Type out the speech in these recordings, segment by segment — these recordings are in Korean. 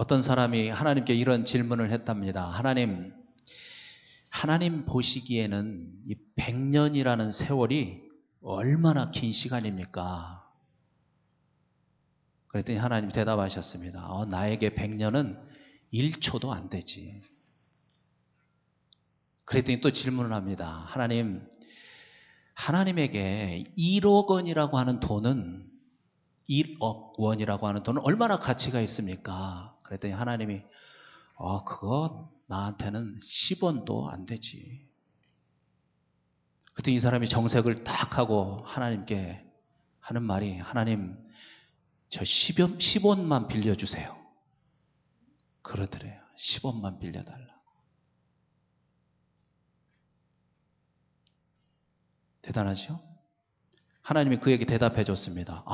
어떤 사람이 하나님께 이런 질문을 했답니다. 하나님 보시기에는 이 100년이라는 세월이 얼마나 긴 시간입니까? 그랬더니 하나님이 대답하셨습니다. 나에게 100년은 1초도 안 되지. 그랬더니 또 질문을 합니다. 하나님에게 1억 원이라고 하는 돈은 1억 원이라고 하는 돈은 얼마나 가치가 있습니까? 그랬더니 하나님이 그거 나한테는 10원도 안 되지. 그때 이 사람이 정색을 딱 하고 하나님께 하는 말이, 하나님 저 10원만 빌려주세요. 그러더래요. 10원만 빌려달라. 대단하죠? 하나님이 그에게 대답해 줬습니다.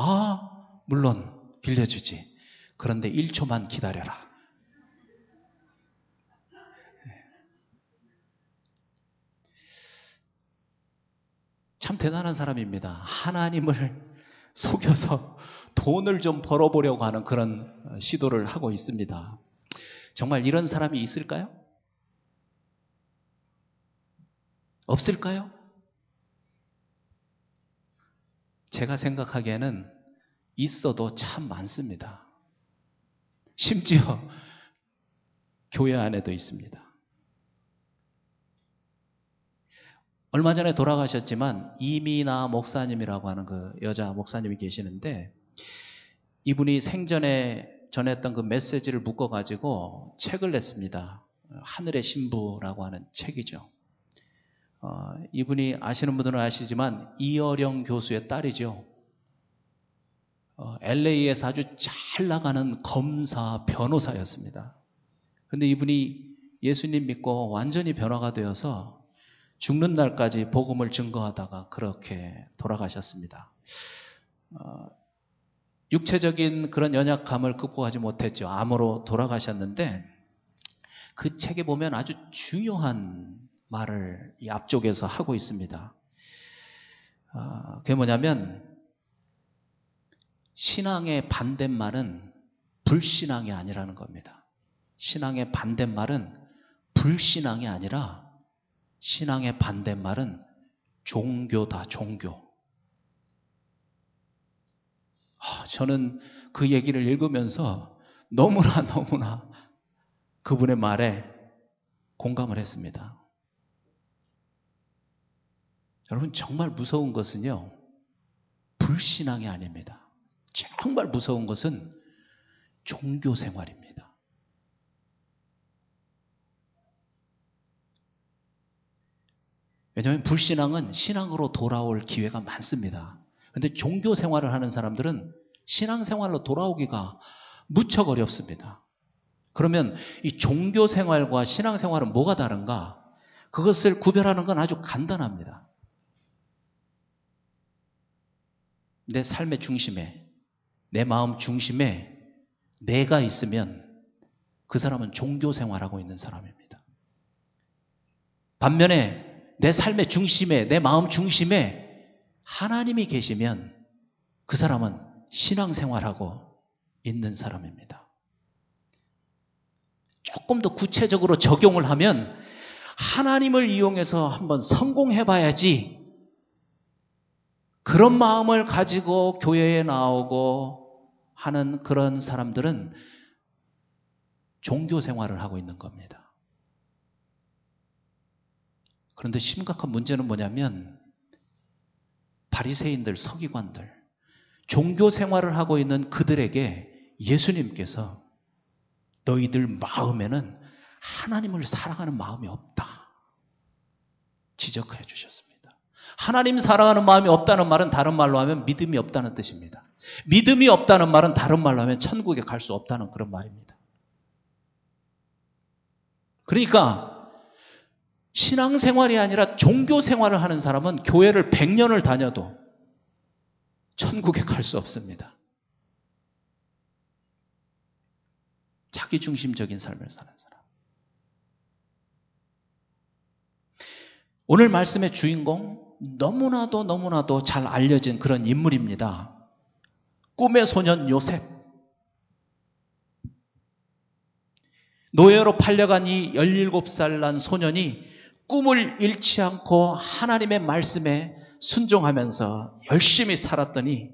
물론 빌려주지. 그런데 1초만 기다려라. 참 대단한 사람입니다. 하나님을 속여서 돈을 좀 벌어보려고 하는 그런 시도를 하고 있습니다. 정말 이런 사람이 있을까요? 없을까요? 제가 생각하기에는 있어도 참 많습니다. 심지어 교회 안에도 있습니다. 얼마 전에 돌아가셨지만 이미나 목사님이라고 하는 그 여자 목사님이 계시는데, 이분이 생전에 전했던 그 메시지를 묶어가지고 책을 냈습니다. 하늘의 신부라고 하는 책이죠. 이분이 아시는 분들은 아시지만 이어령 교수의 딸이죠. LA에서 아주 잘 나가는 검사, 변호사였습니다. 그런데 이분이 예수님 믿고 완전히 변화가 되어서 죽는 날까지 복음을 증거하다가 그렇게 돌아가셨습니다. 육체적인 그런 연약함을 극복하지 못했죠. 암으로 돌아가셨는데, 그 책에 보면 아주 중요한 말을 이 앞쪽에서 하고 있습니다. 그게 뭐냐면, 신앙의 반대말은 불신앙이 아니라는 겁니다. 신앙의 반대말은 불신앙이 아니라 신앙의 반대말은 종교다, 종교. 저는 그 얘기를 읽으면서 너무나 그분의 말에 공감을 했습니다. 여러분, 정말 무서운 것은요, 불신앙이 아닙니다. 정말 무서운 것은 종교 생활입니다. 왜냐하면 불신앙은 신앙으로 돌아올 기회가 많습니다. 그런데 종교 생활을 하는 사람들은 신앙 생활로 돌아오기가 무척 어렵습니다. 그러면 이 종교 생활과 신앙 생활은 뭐가 다른가? 그것을 구별하는 건 아주 간단합니다. 내 삶의 중심에, 내 마음 중심에 내가 있으면 그 사람은 종교 생활하고 있는 사람입니다. 반면에 내 삶의 중심에, 내 마음 중심에 하나님이 계시면 그 사람은 신앙생활하고 있는 사람입니다. 조금 더 구체적으로 적용을 하면, 하나님을 이용해서 한번 성공해봐야지, 그런 마음을 가지고 교회에 나오고 하는 그런 사람들은 종교생활을 하고 있는 겁니다. 그런데 심각한 문제는 뭐냐면, 바리새인들, 서기관들, 종교 생활을 하고 있는 그들에게 예수님께서 너희들 마음에는 하나님을 사랑하는 마음이 없다, 지적해 주셨습니다. 하나님 사랑하는 마음이 없다는 말은 다른 말로 하면 믿음이 없다는 뜻입니다. 믿음이 없다는 말은 다른 말로 하면 천국에 갈 수 없다는 그런 말입니다. 그러니까 신앙생활이 아니라 종교생활을 하는 사람은 교회를 100년을 다녀도 천국에 갈 수 없습니다. 자기중심적인 삶을 사는 사람. 오늘 말씀의 주인공, 너무나도 잘 알려진 그런 인물입니다. 꿈의 소년 요셉. 노예로 팔려간 이 17살 난 소년이 꿈을 잃지 않고 하나님의 말씀에 순종하면서 열심히 살았더니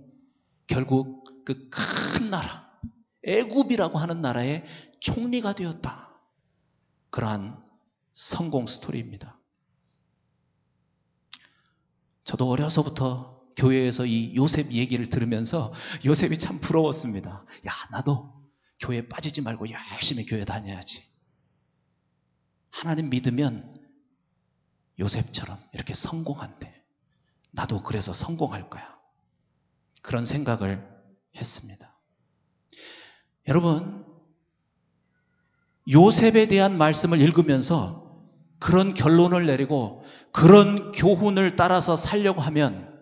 결국 그 큰 나라, 애굽이라고 하는 나라의 총리가 되었다. 그러한 성공 스토리입니다. 저도 어려서부터 교회에서 이 요셉 얘기를 들으면서 요셉이 참 부러웠습니다. 야, 나도 교회에 빠지지 말고 열심히 교회 다녀야지. 하나님 믿으면 요셉처럼 이렇게 성공한대. 나도 그래서 성공할 거야. 그런 생각을 했습니다. 여러분, 요셉에 대한 말씀을 읽으면서 그런 결론을 내리고 그런 교훈을 따라서 살려고 하면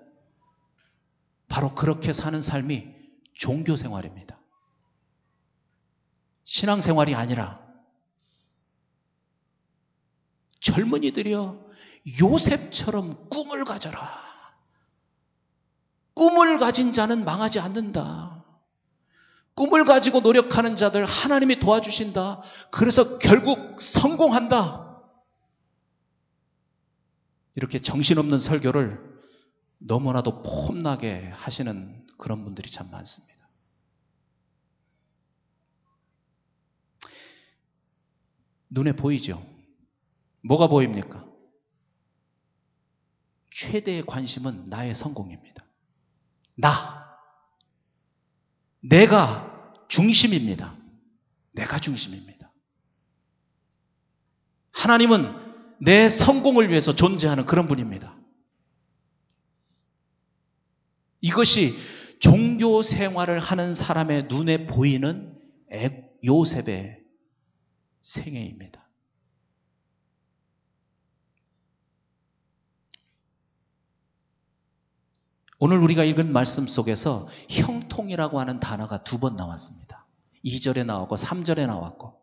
바로 그렇게 사는 삶이 종교 생활입니다. 신앙생활이 아니라 젊은이들이여 요셉처럼 꿈을 가져라. 꿈을 가진 자는 망하지 않는다. 꿈을 가지고 노력하는 자들 하나님이 도와주신다. 그래서 결국 성공한다. 이렇게 정신없는 설교를 너무나도 폼나게 하시는 그런 분들이 참 많습니다. 눈에 보이죠? 뭐가 보입니까? 최대의 관심은 나의 성공입니다. 내가 중심입니다. 내가 중심입니다. 하나님은 내 성공을 위해서 존재하는 그런 분입니다. 이것이 종교 생활을 하는 사람의 눈에 보이는 요셉의 생애입니다. 오늘 우리가 읽은 말씀 속에서 형통이라고 하는 단어가 2번 나왔습니다. 2절에 나왔고 3절에 나왔고,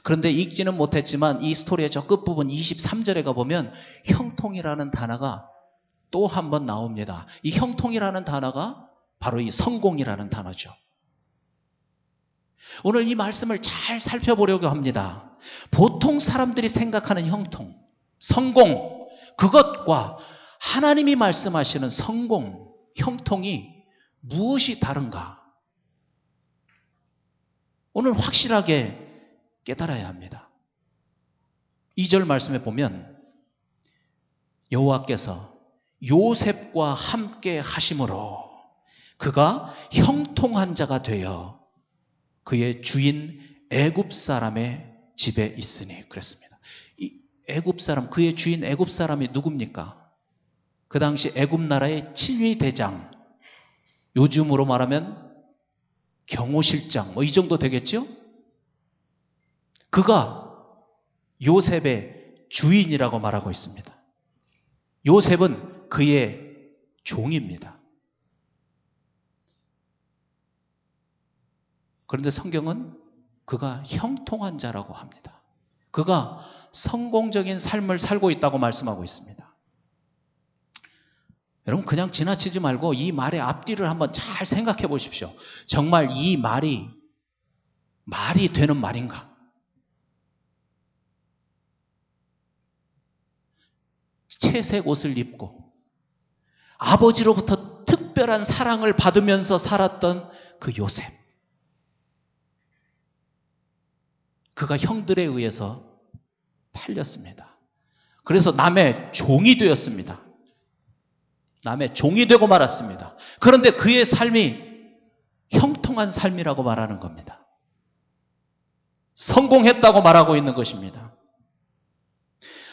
그런데 읽지는 못했지만 이 스토리의 저 끝부분 23절에 가보면 형통이라는 단어가 또 한 번 나옵니다. 이 형통이라는 단어가 바로 이 성공이라는 단어죠. 오늘 이 말씀을 잘 살펴보려고 합니다. 보통 사람들이 생각하는 형통, 성공, 그것과 하나님이 말씀하시는 성공, 형통이 무엇이 다른가? 오늘 확실하게 깨달아야 합니다. 2절 말씀에 보면 여호와께서 요셉과 함께 하심으로 그가 형통한 자가 되어 그의 주인 애굽 사람의 집에 있으니 그랬습니다. 이 애굽 사람, 그의 주인 애굽 사람이 누굽니까? 그 당시 애굽 나라의 친위 대장, 요즘으로 말하면 경호실장, 이 정도 되겠죠? 그가 요셉의 주인이라고 말하고 있습니다. 요셉은 그의 종입니다. 그런데 성경은 그가 형통한 자라고 합니다. 그가 성공적인 삶을 살고 있다고 말씀하고 있습니다. 여러분, 그냥 지나치지 말고 이 말의 앞뒤를 한번 잘 생각해 보십시오. 정말 이 말이 되는 말인가? 채색 옷을 입고 아버지로부터 특별한 사랑을 받으면서 살았던 그 요셉. 그가 형들에 의해서 팔렸습니다. 그래서 남의 종이 되었습니다. 남의 종이 되고 말았습니다. 그런데 그의 삶이 형통한 삶이라고 말하는 겁니다. 성공했다고 말하고 있는 것입니다.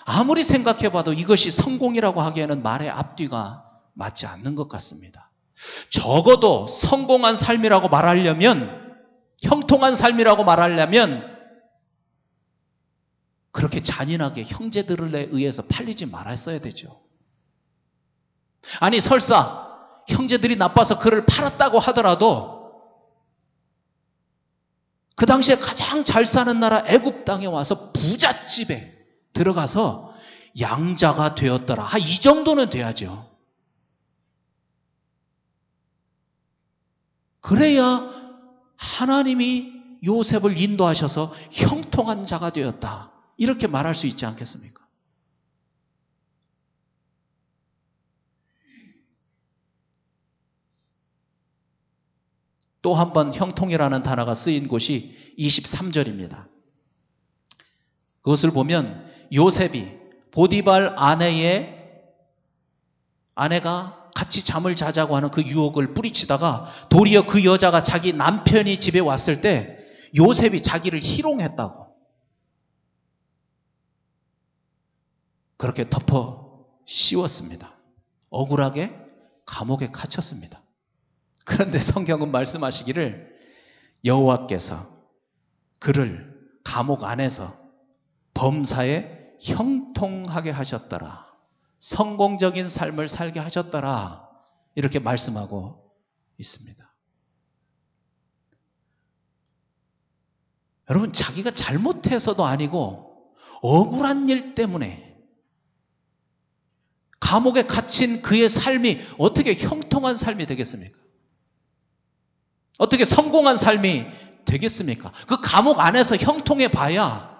아무리 생각해봐도 이것이 성공이라고 하기에는 말의 앞뒤가 맞지 않는 것 같습니다. 적어도 성공한 삶이라고 말하려면, 형통한 삶이라고 말하려면 그렇게 잔인하게 형제들에 의해서 팔리지 말았어야 되죠. 아니, 설사 형제들이 나빠서 그를 팔았다고 하더라도 그 당시에 가장 잘 사는 나라 애굽 땅에 와서 부잣집에 들어가서 양자가 되었더라. 이 정도는 돼야죠. 그래야 하나님이 요셉을 인도하셔서 형통한 자가 되었다. 이렇게 말할 수 있지 않겠습니까? 또 한 번 형통이라는 단어가 쓰인 곳이 23절입니다. 그것을 보면 요셉이 보디발 아내가 같이 잠을 자자고 하는 그 유혹을 뿌리치다가 도리어 그 여자가 자기 남편이 집에 왔을 때 요셉이 자기를 희롱했다고 그렇게 덮어 씌웠습니다. 억울하게 감옥에 갇혔습니다. 그런데 성경은 말씀하시기를 여호와께서 그를 감옥 안에서 범사에 형통하게 하셨더라. 성공적인 삶을 살게 하셨더라. 이렇게 말씀하고 있습니다. 여러분, 자기가 잘못해서도 아니고 억울한 일 때문에 감옥에 갇힌 그의 삶이 어떻게 형통한 삶이 되겠습니까? 어떻게 성공한 삶이 되겠습니까? 그 감옥 안에서 형통해 봐야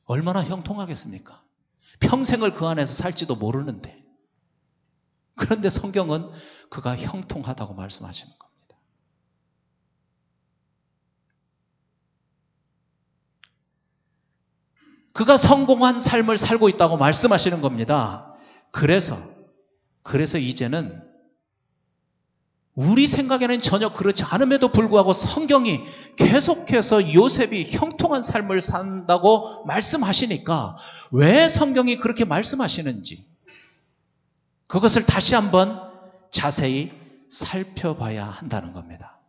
얼마나 형통하겠습니까? 평생을 그 안에서 살지도 모르는데. 그런데 성경은 그가 형통하다고 말씀하시는 겁니다. 그가 성공한 삶을 살고 있다고 말씀하시는 겁니다. 그래서 이제는 우리 생각에는 전혀 그렇지 않음에도 불구하고 성경이 계속해서 요셉이 형통한 삶을 산다고 말씀하시니까 왜 성경이 그렇게 말씀하시는지 그것을 다시 한번 자세히 살펴봐야 한다는 겁니다.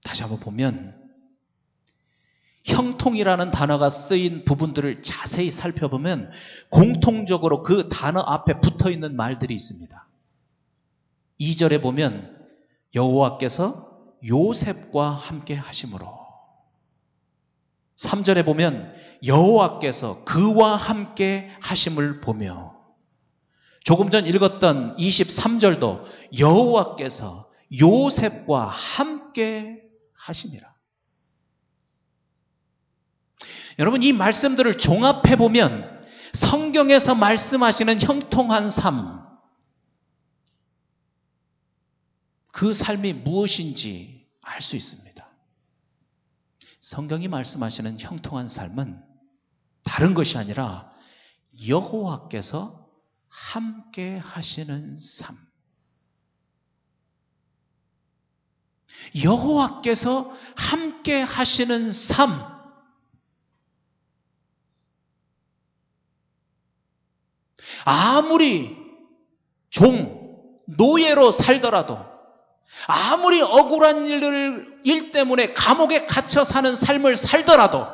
다시 한번 보면 형통이라는 단어가 쓰인 부분들을 자세히 살펴보면 공통적으로 그 단어 앞에 붙어있는 말들이 있습니다. 2절에 보면 여호와께서 요셉과 함께 하심으로, 3절에 보면 여호와께서 그와 함께 하심을 보며, 조금 전 읽었던 23절도 여호와께서 요셉과 함께 하심이라. 여러분, 이 말씀들을 종합해 보면 성경에서 말씀하시는 형통한 삶, 그 삶이 무엇인지 알 수 있습니다. 성경이 말씀하시는 형통한 삶은 다른 것이 아니라 여호와께서 함께 하시는 삶. 여호와께서 함께 하시는 삶. 아무리 노예로 살더라도, 아무리 억울한 일 때문에 감옥에 갇혀 사는 삶을 살더라도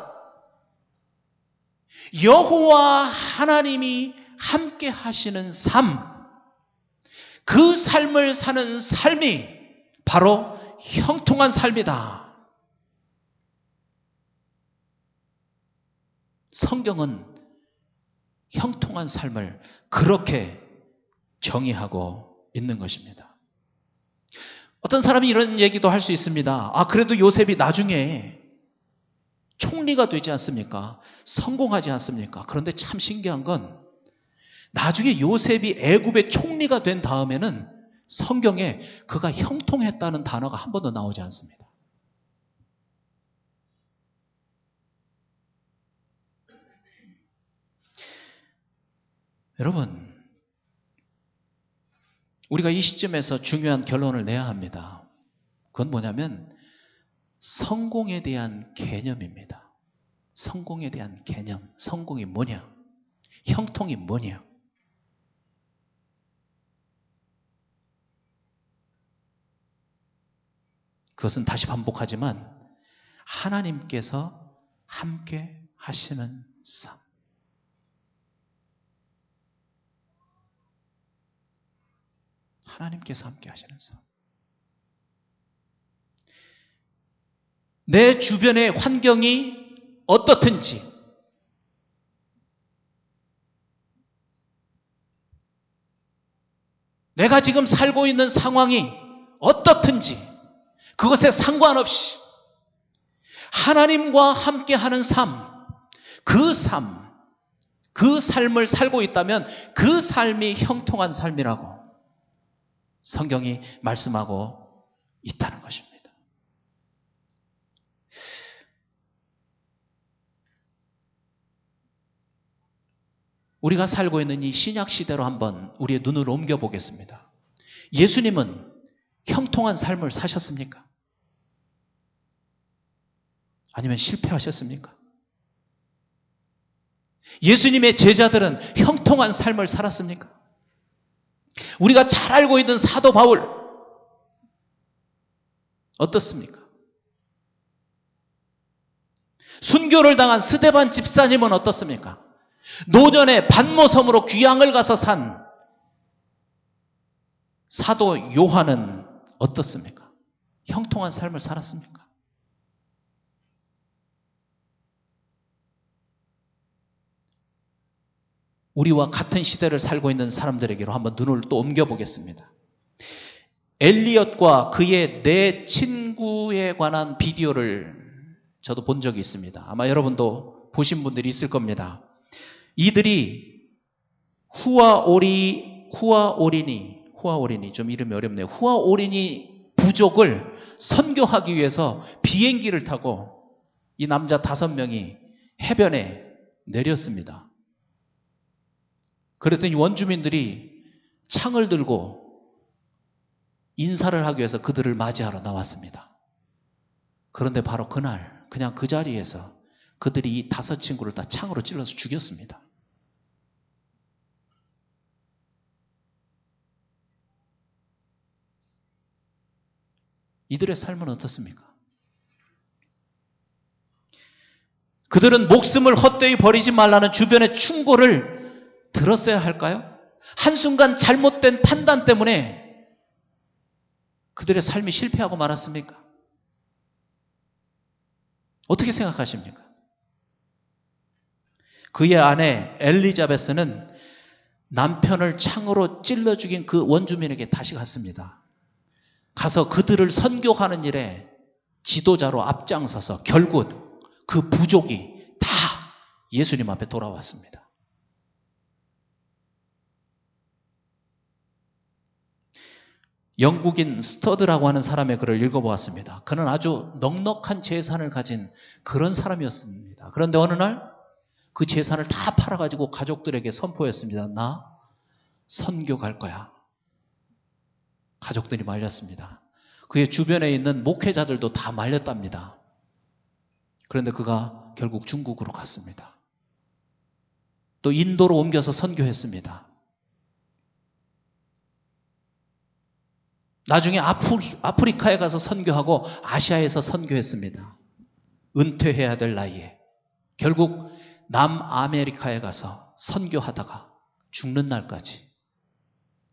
여호와 하나님이 함께 하시는 삶, 그 삶을 사는 삶이 바로 형통한 삶이다. 성경은 형통한 삶을 그렇게 정의하고 있는 것입니다. 어떤 사람이 이런 얘기도 할 수 있습니다. 그래도 요셉이 나중에 총리가 되지 않습니까? 성공하지 않습니까? 그런데 참 신기한 건 나중에 요셉이 애굽의 총리가 된 다음에는 성경에 그가 형통했다는 단어가 한 번도 나오지 않습니다. 여러분, 우리가 이 시점에서 중요한 결론을 내야 합니다. 그건 뭐냐면 성공에 대한 개념입니다. 성공에 대한 개념. 성공이 뭐냐? 형통이 뭐냐? 그것은 다시 반복하지만 하나님께서 함께 하시는 삶. 하나님께서 함께 하시는 삶. 내 주변의 환경이 어떻든지 내가 지금 살고 있는 상황이 어떻든지 그것에 상관없이 하나님과 함께하는 그 삶을 살고 있다면 그 삶이 형통한 삶이라고 성경이 말씀하고 있다는 것입니다. 우리가 살고 있는 이 신약 시대로 한번 우리의 눈을 옮겨보겠습니다. 예수님은 형통한 삶을 사셨습니까? 아니면 실패하셨습니까? 예수님의 제자들은 형통한 삶을 살았습니까? 우리가 잘 알고 있는 사도 바울 어떻습니까? 순교를 당한 스데반 집사님은 어떻습니까? 노년에 반모섬으로 귀향을 가서 산 사도 요한은 어떻습니까? 형통한 삶을 살았습니까? 우리와 같은 시대를 살고 있는 사람들에게로 한번 눈을 또 옮겨보겠습니다. 엘리엇과 그의 네 친구에 관한 비디오를 저도 본 적이 있습니다. 아마 여러분도 보신 분들이 있을 겁니다. 이들이 후아오리니 좀 이름이 어렵네요. 후아오리니 부족을 선교하기 위해서 비행기를 타고 이 남자 5명이 해변에 내렸습니다. 그랬더니 원주민들이 창을 들고 인사를 하기 위해서 그들을 맞이하러 나왔습니다. 그런데 바로 그날 그냥 그 자리에서 그들이 이 5 친구를 다 창으로 찔러서 죽였습니다. 이들의 삶은 어떻습니까? 그들은 목숨을 헛되이 버리지 말라는 주변의 충고를 들었어야 할까요? 한순간 잘못된 판단 때문에 그들의 삶이 실패하고 말았습니까? 어떻게 생각하십니까? 그의 아내 엘리자베스는 남편을 창으로 찔러 죽인 그 원주민에게 다시 갔습니다. 가서 그들을 선교하는 일에 지도자로 앞장서서 결국 그 부족이 다 예수님 앞에 돌아왔습니다. 영국인 스터드라고 하는 사람의 글을 읽어보았습니다. 그는 아주 넉넉한 재산을 가진 그런 사람이었습니다. 그런데 어느 날 그 재산을 다 팔아가지고 가족들에게 선포했습니다. 나 선교 갈 거야. 가족들이 말렸습니다. 그의 주변에 있는 목회자들도 다 말렸답니다. 그런데 그가 결국 중국으로 갔습니다. 또 인도로 옮겨서 선교했습니다. 나중에 아프리카에 가서 선교하고 아시아에서 선교했습니다. 은퇴해야 될 나이에. 결국 남아메리카에 가서 선교하다가 죽는 날까지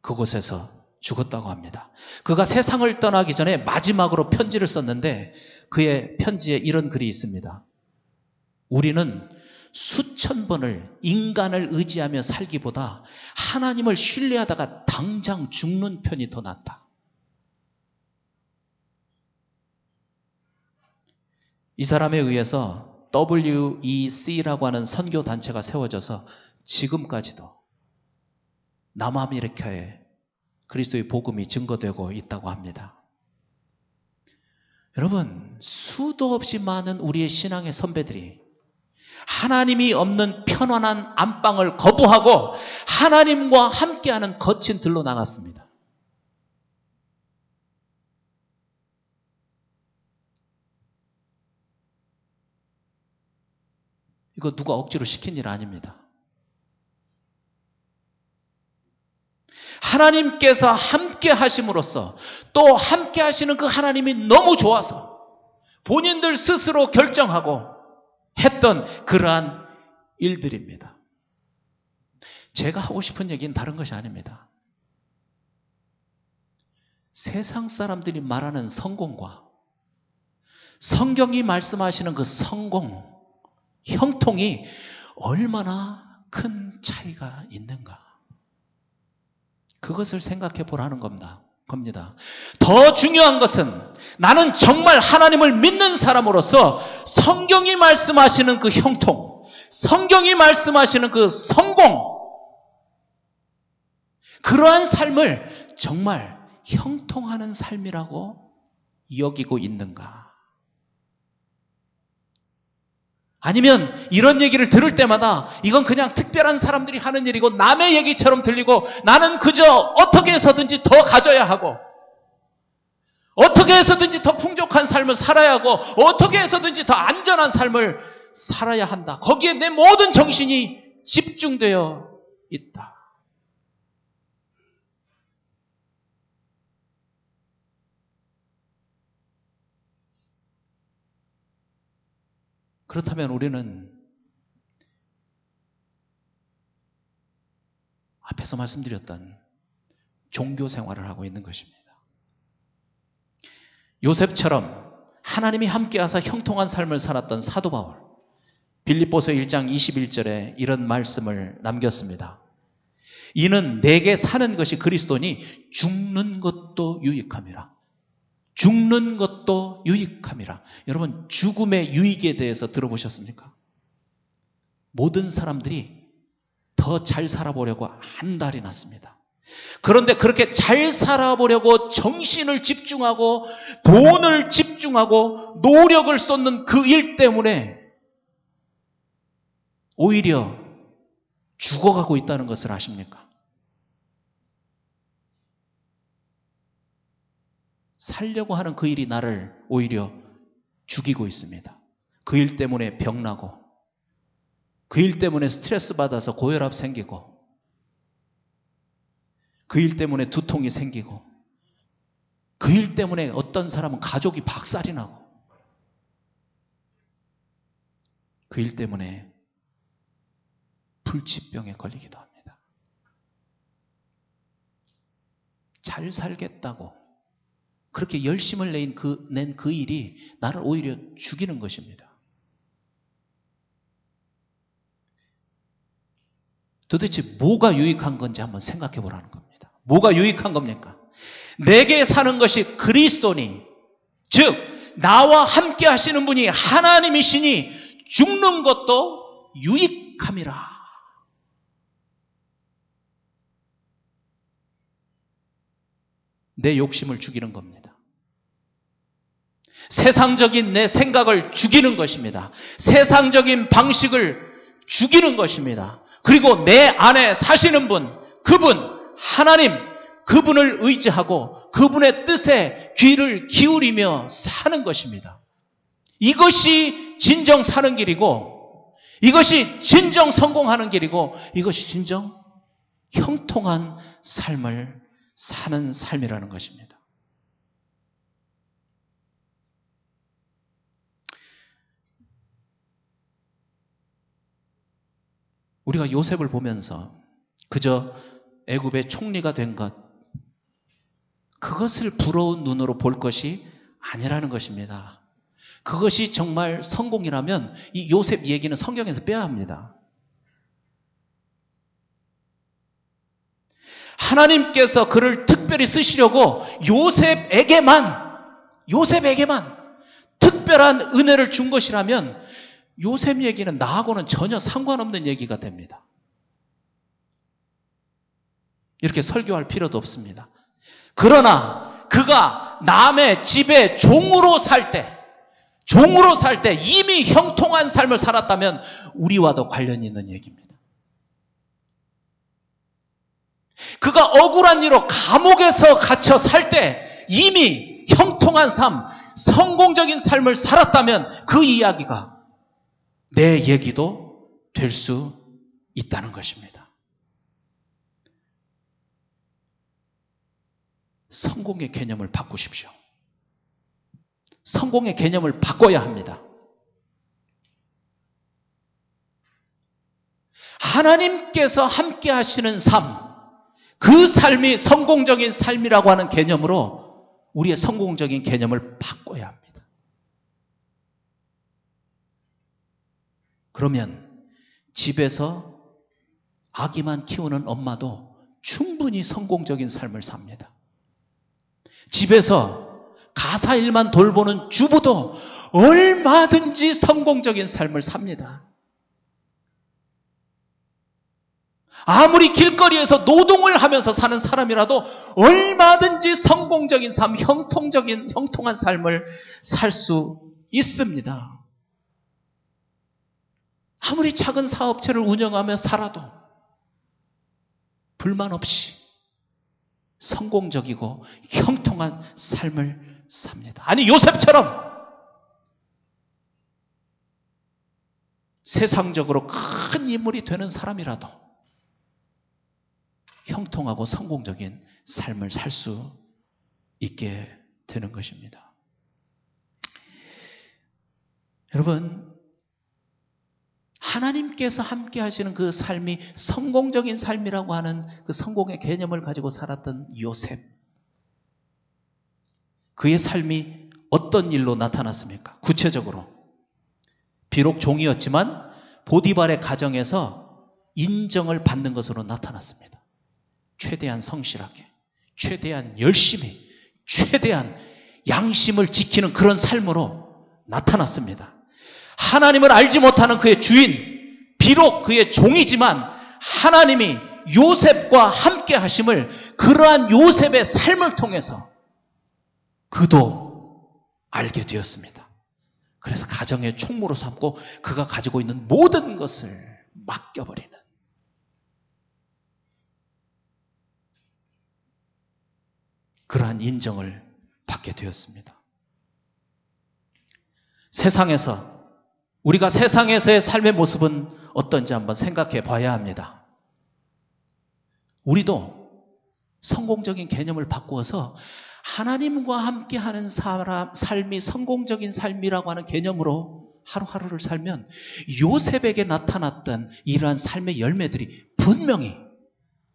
그곳에서 죽었다고 합니다. 그가 세상을 떠나기 전에 마지막으로 편지를 썼는데 그의 편지에 이런 글이 있습니다. 우리는 수천 번을 인간을 의지하며 살기보다 하나님을 신뢰하다가 당장 죽는 편이 더 낫다. 이 사람에 의해서 WEC라고 하는 선교단체가 세워져서 지금까지도 남아메리카에 그리스도의 복음이 증거되고 있다고 합니다. 여러분, 수도 없이 많은 우리의 신앙의 선배들이 하나님이 없는 편안한 안방을 거부하고 하나님과 함께하는 거친 들로 나갔습니다. 이거 누가 억지로 시킨 일 아닙니다. 하나님께서 함께 하심으로써 또 함께 하시는 그 하나님이 너무 좋아서 본인들 스스로 결정하고 했던 그러한 일들입니다. 제가 하고 싶은 얘기는 다른 것이 아닙니다. 세상 사람들이 말하는 성공과 성경이 말씀하시는 그 성공, 형통이 얼마나 큰 차이가 있는가. 그것을 생각해 보라는 겁니다. 더 중요한 것은 나는 정말 하나님을 믿는 사람으로서 성경이 말씀하시는 그 형통, 성경이 말씀하시는 그 성공, 그러한 삶을 정말 형통하는 삶이라고 여기고 있는가? 아니면 이런 얘기를 들을 때마다 이건 그냥 특별한 사람들이 하는 일이고 남의 얘기처럼 들리고 나는 그저 어떻게 해서든지 더 가져야 하고 어떻게 해서든지 더 풍족한 삶을 살아야 하고 어떻게 해서든지 더 안전한 삶을 살아야 한다. 거기에 내 모든 정신이 집중되어 있다. 그렇다면 우리는 앞에서 말씀드렸던 종교 생활을 하고 있는 것입니다. 요셉처럼 하나님이 함께하사 형통한 삶을 살았던 사도 바울, 빌립보서 1장 21절에 이런 말씀을 남겼습니다. 이는 내게 사는 것이 그리스도니 죽는 것도 유익함이라. 죽는 것도 유익함이라. 여러분, 죽음의 유익에 대해서 들어보셨습니까? 모든 사람들이 더 잘 살아보려고 안달이 났습니다. 그런데 그렇게 잘 살아보려고 정신을 집중하고 돈을 집중하고 노력을 쏟는 그 일 때문에 오히려 죽어가고 있다는 것을 아십니까? 살려고 하는 그 일이 나를 오히려 죽이고 있습니다. 그 일 때문에 병나고 그 일 때문에 스트레스 받아서 고혈압 생기고 그 일 때문에 두통이 생기고 그 일 때문에 어떤 사람은 가족이 박살이 나고 그 일 때문에 불치병에 걸리기도 합니다. 잘 살겠다고 그렇게 열심을 낸 그 일이 나를 오히려 죽이는 것입니다. 도대체 뭐가 유익한 건지 한번 생각해 보라는 겁니다. 뭐가 유익한 겁니까? 내게 사는 것이 그리스도니, 즉 나와 함께 하시는 분이 하나님이시니 죽는 것도 유익함이라. 내 욕심을 죽이는 겁니다. 세상적인 내 생각을 죽이는 것입니다. 세상적인 방식을 죽이는 것입니다. 그리고 내 안에 사시는 분, 그분, 하나님, 그분을 의지하고 그분의 뜻에 귀를 기울이며 사는 것입니다. 이것이 진정 사는 길이고 이것이 진정 성공하는 길이고 이것이 진정 형통한 삶을 사는 삶이라는 것입니다. 우리가 요셉을 보면서 그저 애굽의 총리가 된 것, 그것을 부러운 눈으로 볼 것이 아니라는 것입니다. 그것이 정말 성공이라면 이 요셉 얘기는 성경에서 빼야 합니다. 하나님께서 그를 특별히 쓰시려고 요셉에게만 특별한 은혜를 준 것이라면 요셉 얘기는 나하고는 전혀 상관없는 얘기가 됩니다. 이렇게 설교할 필요도 없습니다. 그러나 그가 남의 집에 종으로 살 때 이미 형통한 삶을 살았다면 우리와도 관련이 있는 얘기입니다. 그가 억울한 일로 감옥에서 갇혀 살 때 이미 형통한 삶, 성공적인 삶을 살았다면 그 이야기가 내 얘기도 될 수 있다는 것입니다. 성공의 개념을 바꾸십시오. 성공의 개념을 바꿔야 합니다. 하나님께서 함께 하시는 삶, 그 삶이 성공적인 삶이라고 하는 개념으로 우리의 성공적인 개념을 바꿔야 합니다. 그러면 집에서 아기만 키우는 엄마도 충분히 성공적인 삶을 삽니다. 집에서 가사 일만 돌보는 주부도 얼마든지 성공적인 삶을 삽니다. 아무리 길거리에서 노동을 하면서 사는 사람이라도 얼마든지 성공적인 삶, 형통한 삶을 살 수 있습니다. 아무리 작은 사업체를 운영하며 살아도 불만 없이 성공적이고 형통한 삶을 삽니다. 아니, 요셉처럼 세상적으로 큰 인물이 되는 사람이라도 형통하고 성공적인 삶을 살 수 있게 되는 것입니다. 여러분, 하나님께서 함께 하시는 그 삶이 성공적인 삶이라고 하는 그 성공의 개념을 가지고 살았던 요셉, 그의 삶이 어떤 일로 나타났습니까? 구체적으로 비록 종이었지만 보디발의 가정에서 인정을 받는 것으로 나타났습니다. 최대한 성실하게, 최대한 열심히, 최대한 양심을 지키는 그런 삶으로 나타났습니다. 하나님을 알지 못하는 그의 주인, 비록 그의 종이지만 하나님이 요셉과 함께 하심을, 그러한 요셉의 삶을 통해서 그도 알게 되었습니다. 그래서 가정의 총무로 삼고 그가 가지고 있는 모든 것을 맡겨버리는, 그러한 인정을 받게 되었습니다. 우리가 세상에서의 삶의 모습은 어떤지 한번 생각해 봐야 합니다. 우리도 성공적인 개념을 바꾸어서 하나님과 함께하는 삶이 성공적인 삶이라고 하는 개념으로 하루하루를 살면 요셉에게 나타났던 이러한 삶의 열매들이 분명히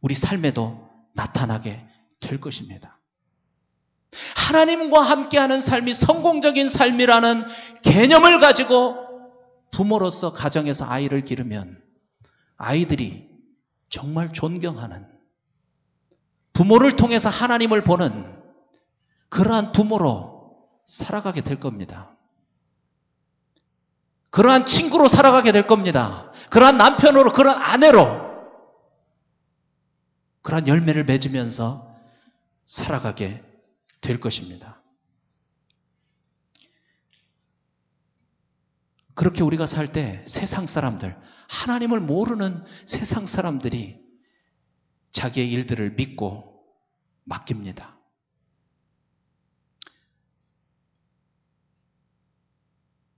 우리 삶에도 나타나게 될 것입니다. 하나님과 함께하는 삶이 성공적인 삶이라는 개념을 가지고 부모로서 가정에서 아이를 기르면 아이들이 정말 존경하는, 부모를 통해서 하나님을 보는 그러한 부모로 살아가게 될 겁니다. 그러한 친구로 살아가게 될 겁니다. 그러한 남편으로, 그러한 아내로 그러한 열매를 맺으면서 살아가게 될 것입니다. 그렇게 우리가 살 때 세상 사람들, 하나님을 모르는 세상 사람들이 자기의 일들을 믿고 맡깁니다.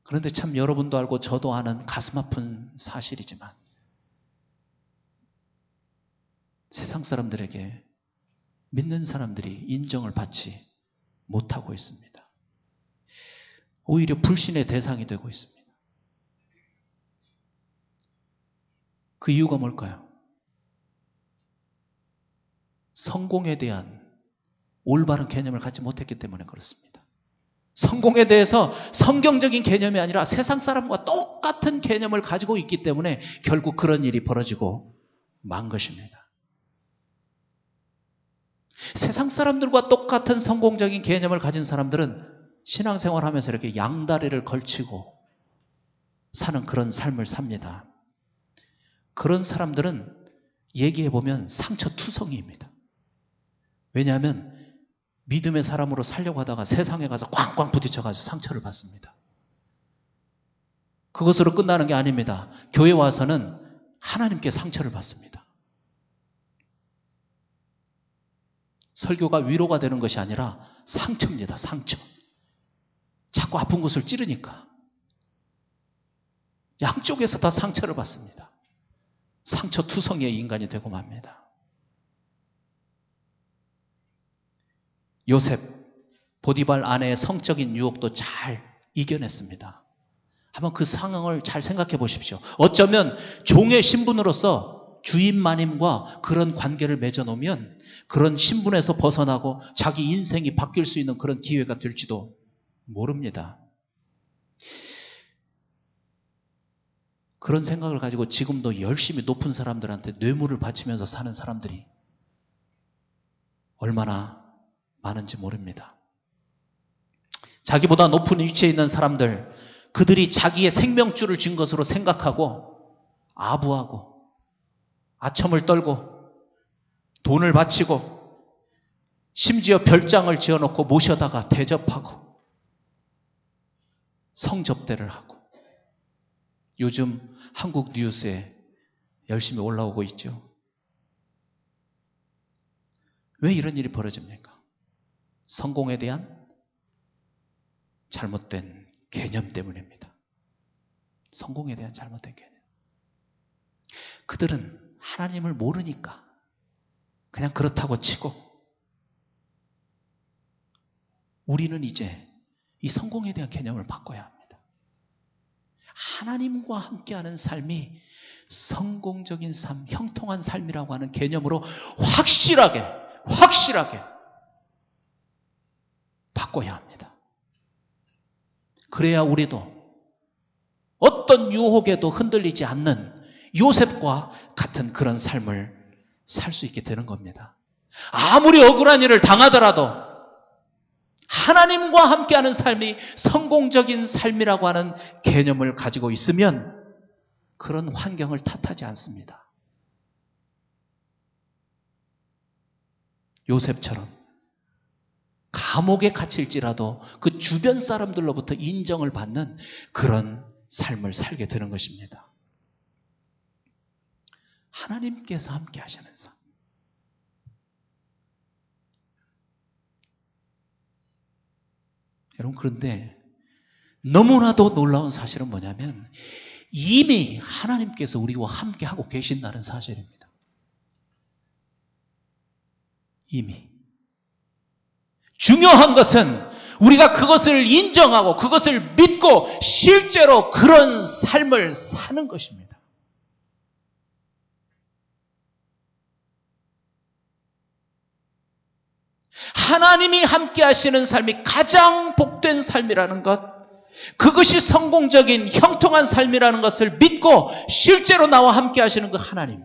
그런데 참 여러분도 알고 저도 아는 가슴 아픈 사실이지만 세상 사람들에게 믿는 사람들이 인정을 받지 못하고 있습니다. 오히려 불신의 대상이 되고 있습니다. 그 이유가 뭘까요? 성공에 대한 올바른 개념을 갖지 못했기 때문에 그렇습니다. 성공에 대해서 성경적인 개념이 아니라 세상 사람과 똑같은 개념을 가지고 있기 때문에 결국 그런 일이 벌어지고 만 것입니다. 세상 사람들과 똑같은 성공적인 개념을 가진 사람들은 신앙생활 하면서 이렇게 양다리를 걸치고 사는 그런 삶을 삽니다. 그런 사람들은 얘기해보면 상처투성이입니다. 왜냐하면 믿음의 사람으로 살려고 하다가 세상에 가서 꽝꽝 부딪혀가지고 상처를 받습니다. 그것으로 끝나는 게 아닙니다. 교회 와서는 하나님께 상처를 받습니다. 설교가 위로가 되는 것이 아니라 상처입니다. 상처. 자꾸 아픈 곳을 찌르니까 양쪽에서 다 상처를 받습니다. 상처투성이의 인간이 되고 맙니다. 요셉, 보디발 아내의 성적인 유혹도 잘 이겨냈습니다. 한번 그 상황을 잘 생각해 보십시오. 어쩌면 종의 신분으로서 주인 마님과 그런 관계를 맺어놓으면 그런 신분에서 벗어나고 자기 인생이 바뀔 수 있는 그런 기회가 될지도 모릅니다. 그런 생각을 가지고 지금도 열심히 높은 사람들한테 뇌물을 바치면서 사는 사람들이 얼마나 많은지 모릅니다. 자기보다 높은 위치에 있는 사람들, 그들이 자기의 생명줄을 쥔 것으로 생각하고 아부하고 아첨을 떨고 돈을 바치고 심지어 별장을 지어놓고 모셔다가 대접하고 성접대를 하고 요즘 한국 뉴스에 열심히 올라오고 있죠. 왜 이런 일이 벌어집니까? 성공에 대한 잘못된 개념 때문입니다. 성공에 대한 잘못된 개념. 그들은 하나님을 모르니까 그냥 그렇다고 치고, 우리는 이제 이 성공에 대한 개념을 바꿔야 합니다. 하나님과 함께하는 삶이 성공적인 삶, 형통한 삶이라고 하는 개념으로 확실하게 바꿔야 합니다. 그래야 우리도 어떤 유혹에도 흔들리지 않는 요셉과 같은 그런 삶을 살 수 있게 되는 겁니다. 아무리 억울한 일을 당하더라도 하나님과 함께하는 삶이 성공적인 삶이라고 하는 개념을 가지고 있으면 그런 환경을 탓하지 않습니다. 요셉처럼 감옥에 갇힐지라도 그 주변 사람들로부터 인정을 받는 그런 삶을 살게 되는 것입니다. 하나님께서 함께 하시는 삶. 여러분, 그런데 너무나도 놀라운 사실은 뭐냐면 이미 하나님께서 우리와 함께 하고 계신다는 사실입니다. 이미. 중요한 것은 우리가 그것을 인정하고 그것을 믿고 실제로 그런 삶을 사는 것입니다. 하나님이 함께 하시는 삶이 가장 복된 삶이라는 것, 그것이 성공적인 형통한 삶이라는 것을 믿고 실제로 나와 함께 하시는 그 하나님,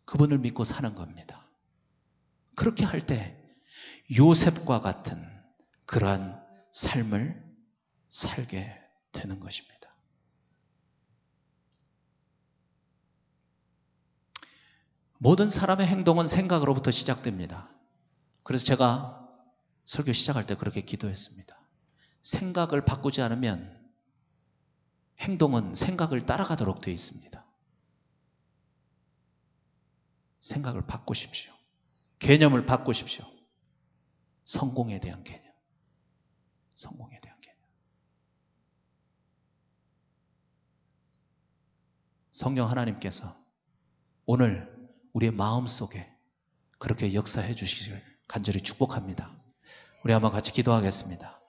그분을 믿고 사는 겁니다. 그렇게 할 때 요셉과 같은 그러한 삶을 살게 되는 것입니다. 모든 사람의 행동은 생각으로부터 시작됩니다. 그래서 제가 설교 시작할 때 그렇게 기도했습니다. 생각을 바꾸지 않으면 행동은 생각을 따라가도록 되어 있습니다. 생각을 바꾸십시오. 개념을 바꾸십시오. 성공에 대한 개념. 성공에 대한 개념. 성령 하나님께서 오늘 우리의 마음속에 그렇게 역사해 주시길 간절히 축복합니다. 우리 한번 같이 기도하겠습니다.